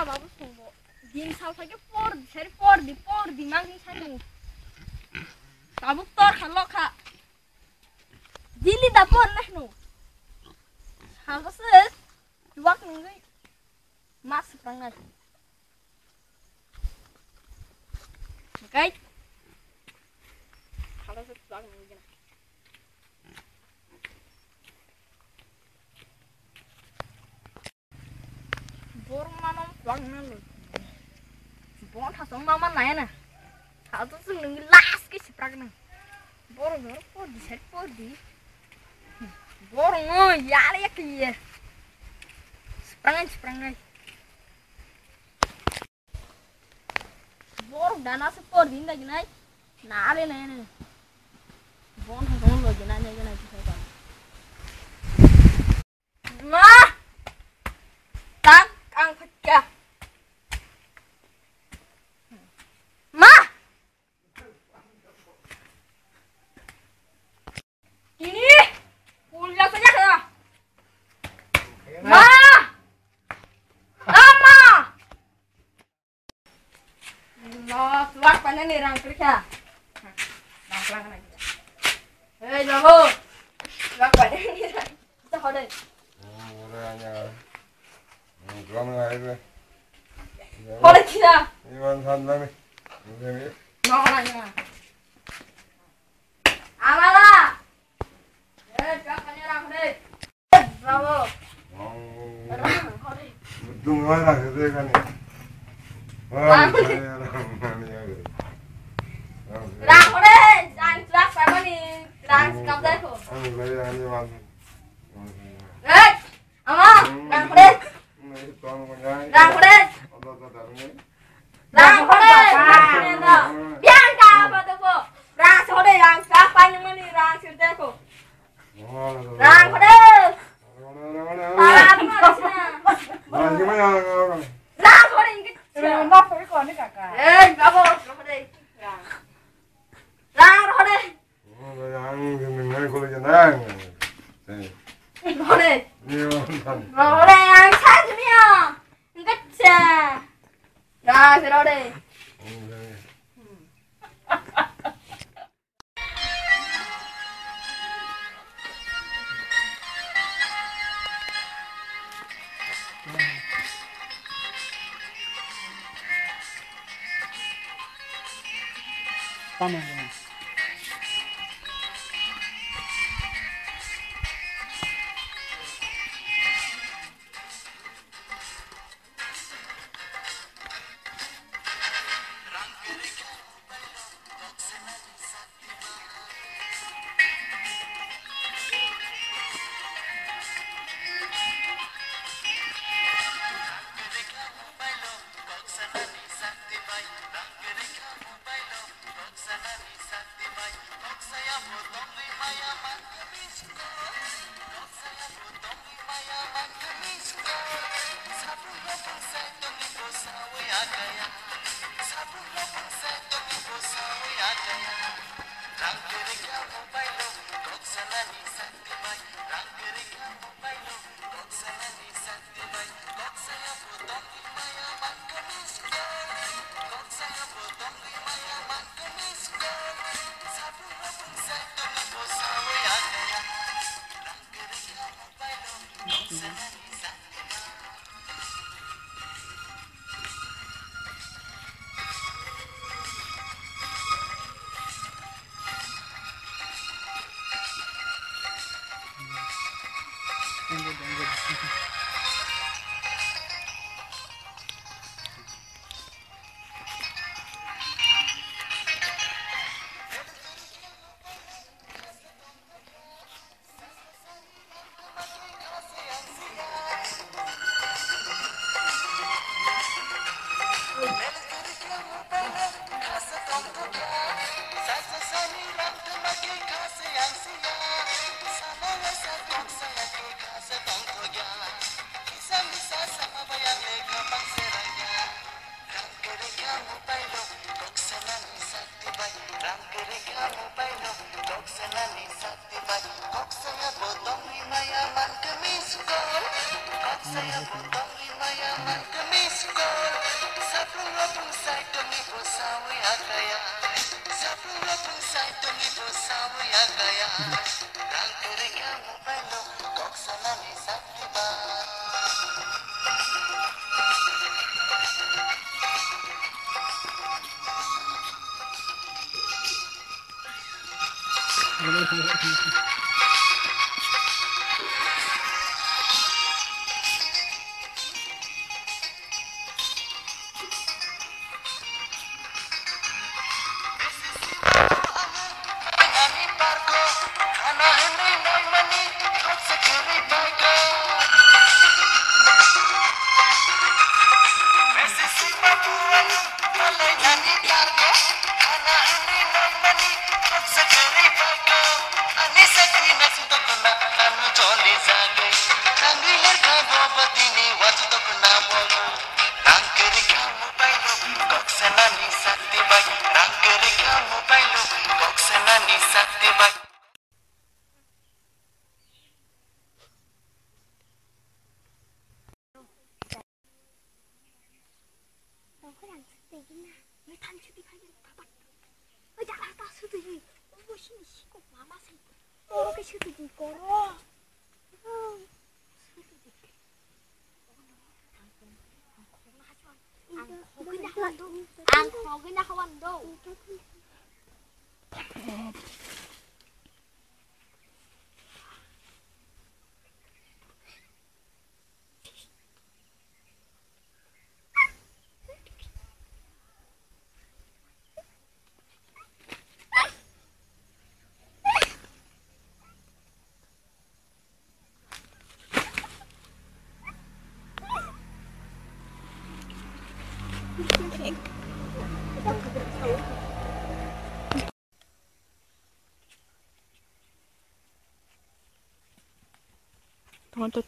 bagus sembo. Din sal lagi por di mangking sanu. Kabuk tor kalau kak. Dili dapur nih nu. Harus duak nunggu mas banget. Oke. Harus duak nunggu. Bor manam duak nunggu. Bor hasong mama naya na. Harus nunggu las ke seprang na. Bor por di set por di. Borong yari ya kaya. Sprangan. Borong dana sepor dinda ginai. Nare na. Bon hasong lo ginai kita. Ma. Tak ang pecah. Ma. Ini pulang saja ke. Ma! Lama! Nah, keluar panen nih orang kerja. Nah, pulang lagi. Hei, jago. Keluar panen nih. Kita kau deh. Orangnya. Keluar lagi. Kau deh kita. Iwan santai nih. Ini. Nah, orangnya. Amala. Keluar panen orang deh. Bravo. Dung mana gitu kan ya? Rang deh, jangan jelas apa nih? Rang sikap deh kok. Ama, rang deh. Rang deh. Rang deh. Biar apa tuh kok? Rang deh yang siapa yang mana rang sudah kok? Rang deh. Saya potong 5 yaman kemis kau. Tuntut.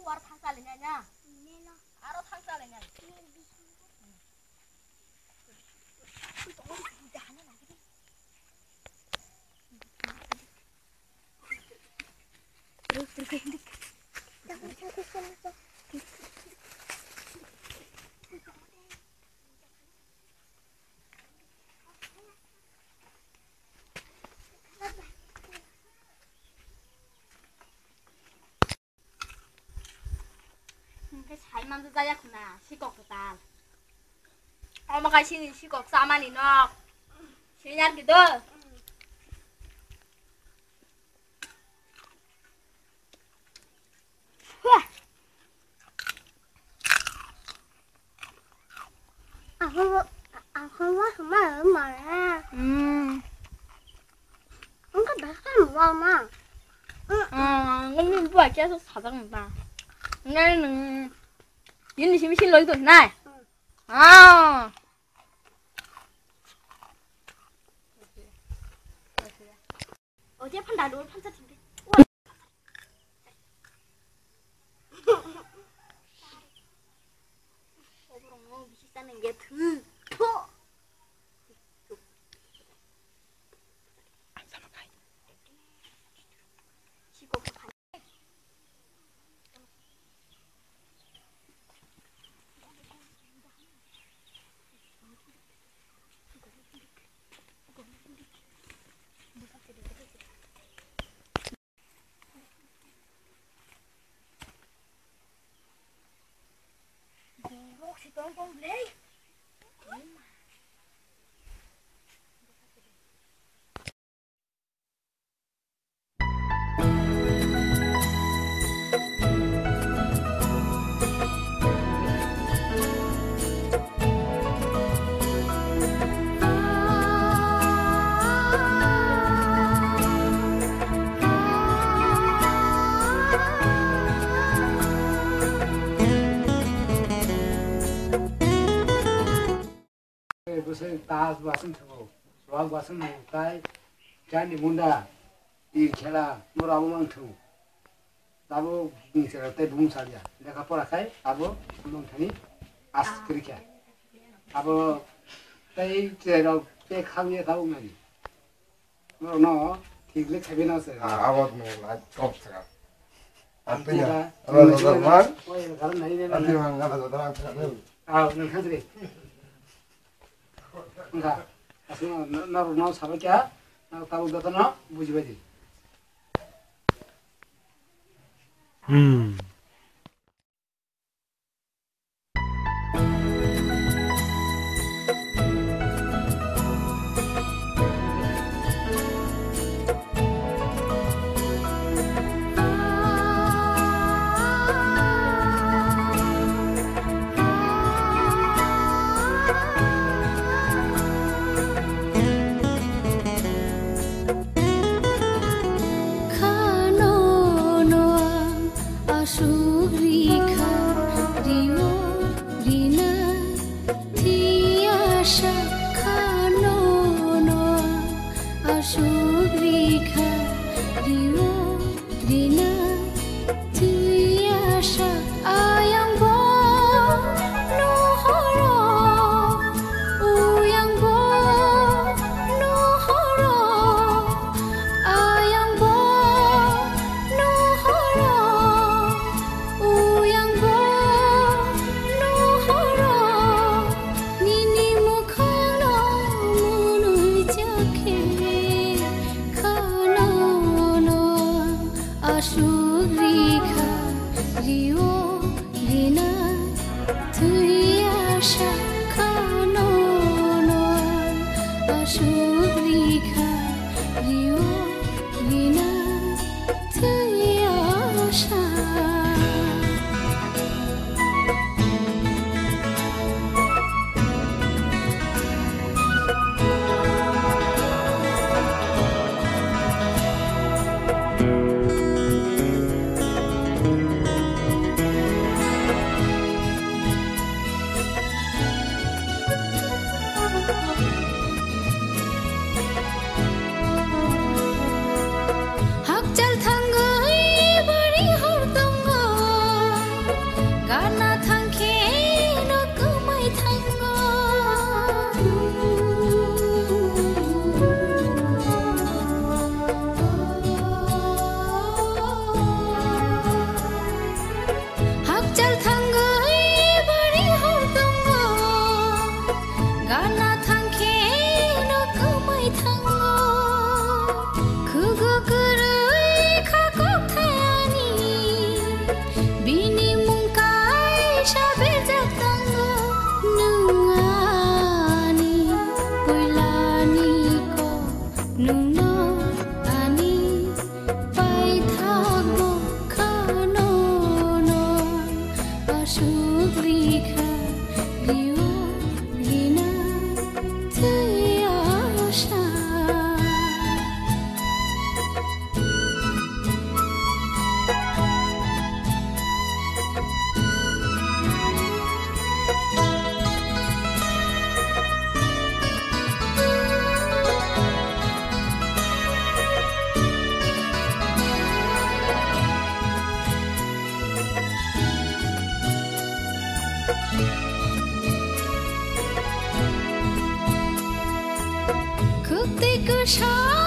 War tangsalnya. Aro tangsalnya. 잘 만들자야구나 시곡보다 엄마가 신인 시곡 싸만이 너 신이야기도 Không có mà ở mà ra. Không có đặt cái mà mà. 언니 뭐야 계속 사장다 오늘은 윤리 심실 너희도 날 아 어제 판다 롤 판자 팀데 어부렁 미시 싸는 게 더 혹시 똥똥 레이? 무슨 다 왔으면 되고 좋아하고 왔으면 다 자니 문다 이 खेला 뭐라고 많고 나도 인생할 때 붕살이야 내가 보라카이 아버 놈탱이 아스 그렇게 아버 때이 제로 때 가위에 가보면 너 뒤를 캐비너스 아버님은 아직 없어요. 안 내가 되냐? 너만 왜 가는 나이네 안 되면 가서 너랑 아 오늘 한들이 그러니까 나로 너 사볼게야 나 따로 너도 무지하지 Cook the good shot.